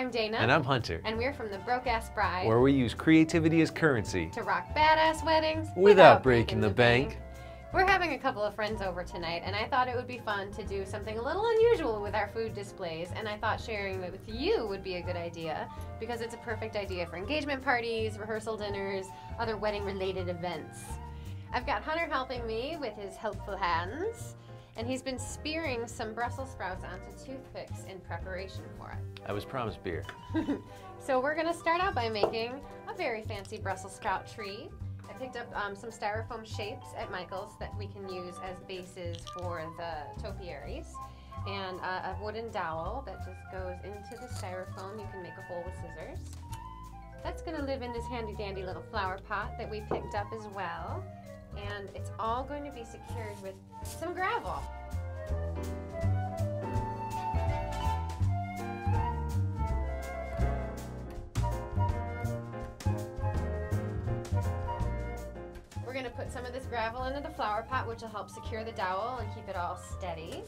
I'm Dana. And I'm Hunter. And we're from the Broke Ass Bride, where we use creativity as currency to rock badass weddings without breaking the bank. We're having a couple of friends over tonight, and I thought it would be fun to do something a little unusual with our food displays, and I thought sharing it with you would be a good idea, because it's a perfect idea for engagement parties, rehearsal dinners, other wedding-related events. I've got Hunter helping me with his helpful hands, and he's been spearing some Brussels sprouts onto toothpicks in preparation for it. I was promised beer. So we're going to start out by making a very fancy Brussels sprout tree. I picked up some styrofoam shapes at Michael's that we can use as bases for the topiaries, and a wooden dowel that just goes into the styrofoam. You can make a hole with scissors. That's going to live in this handy dandy little flower pot that we picked up as well, and it's all going to be secured with some gravel. We're going to put some of this gravel into the flower pot, which will help secure the dowel and keep it all steady.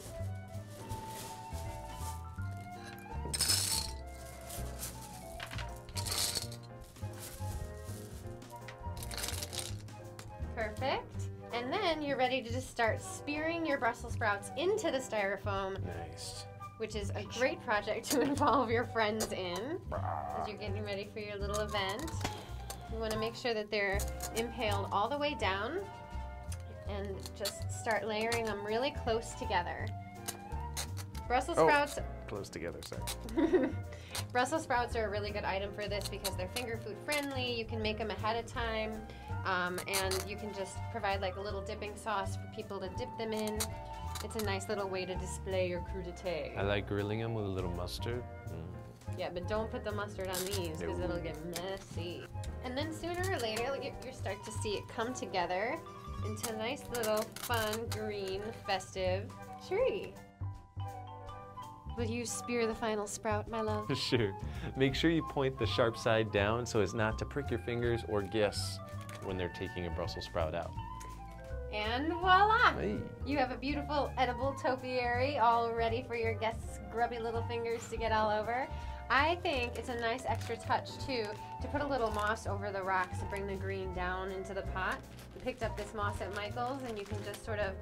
Perfect. And then you're ready to just start spearing your Brussels sprouts into the styrofoam. Nice. Which is a great project to involve your friends in as you're getting ready for your little event. You want to make sure that they're impaled all the way down and just start layering them really close together. Brussels sprouts... Close together, sorry. Brussels sprouts are a really good item for this because they're finger food friendly. You can make them ahead of time, and you can just provide like a little dipping sauce for people to dip them in. It's a nice little way to display your crudité. I like grilling them with a little mustard. Yeah, but don't put the mustard on these because it'll get messy. And then sooner or later, you start to see it come together into a nice little fun, green, festive tree. Will you spear the final sprout, my love? Sure. Make sure you point the sharp side down so as not to prick your fingers or guess when they're taking a Brussels sprout out. And voila! Hey. You have a beautiful edible topiary all ready for your guests' grubby little fingers to get all over. I think it's a nice extra touch too to put a little moss over the rocks to bring the green down into the pot. We picked up this moss at Michael's, and you can just sort of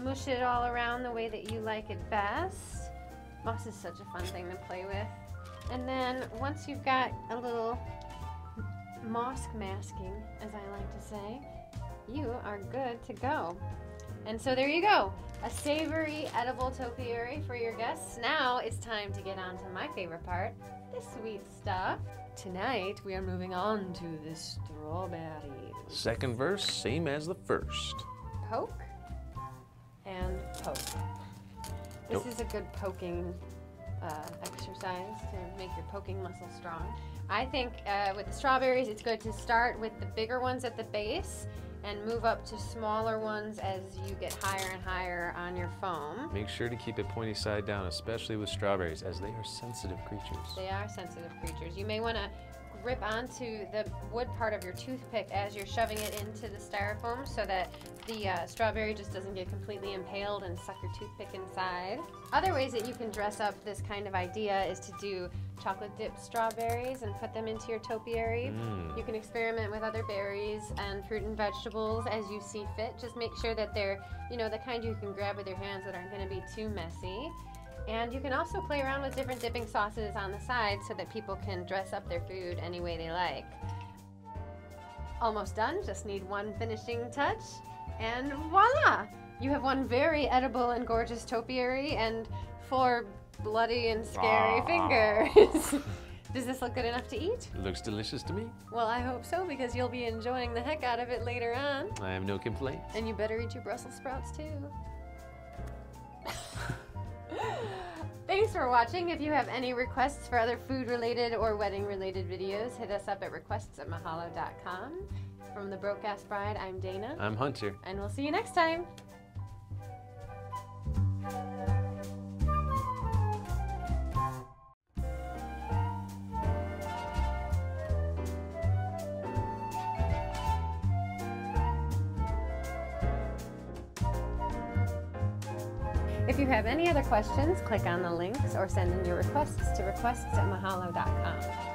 mush it all around the way that you like it best. Moss is such a fun thing to play with. And then once you've got a little moss masking, as I like to say, you are good to go. And so there you go, a savory edible topiary for your guests. Now it's time to get on to my favorite part, the sweet stuff. Tonight we are moving on to the strawberries. Second verse, same as the first. Poke and poke. This is a good poking exercise to make your poking muscle strong. I think with the strawberries, it's good to start with the bigger ones at the base and move up to smaller ones as you get higher and higher on your foam. Make sure to keep it pointy side down, especially with strawberries, as they are sensitive creatures. They are sensitive creatures. You may want to grip onto the wood part of your toothpick as you're shoving it into the styrofoam so that the strawberry just doesn't get completely impaled and suck your toothpick inside. Other ways that you can dress up this kind of idea is to do chocolate dipped strawberries and put them into your topiary. You can experiment with other berries and fruit and vegetables as you see fit. Just make sure that they're, you know, the kind you can grab with your hands that aren't going to be too messy. And you can also play around with different dipping sauces on the side so that people can dress up their food any way they like. Almost done, just need one finishing touch, and voila! You have one very edible and gorgeous topiary and 4 bloody and scary fingers. Does this look good enough to eat? It looks delicious to me. Well, I hope so, because you'll be enjoying the heck out of it later on. I have no complaints. And you better eat your Brussels sprouts too. Thanks for watching. If you have any requests for other food-related or wedding-related videos, hit us up at requests@mahalodotcom. From the Broke Ass Bride, I'm Dana. I'm Hunter. And we'll see you next time. If you have any other questions, click on the links or send in your requests to requests@mahalodotcom.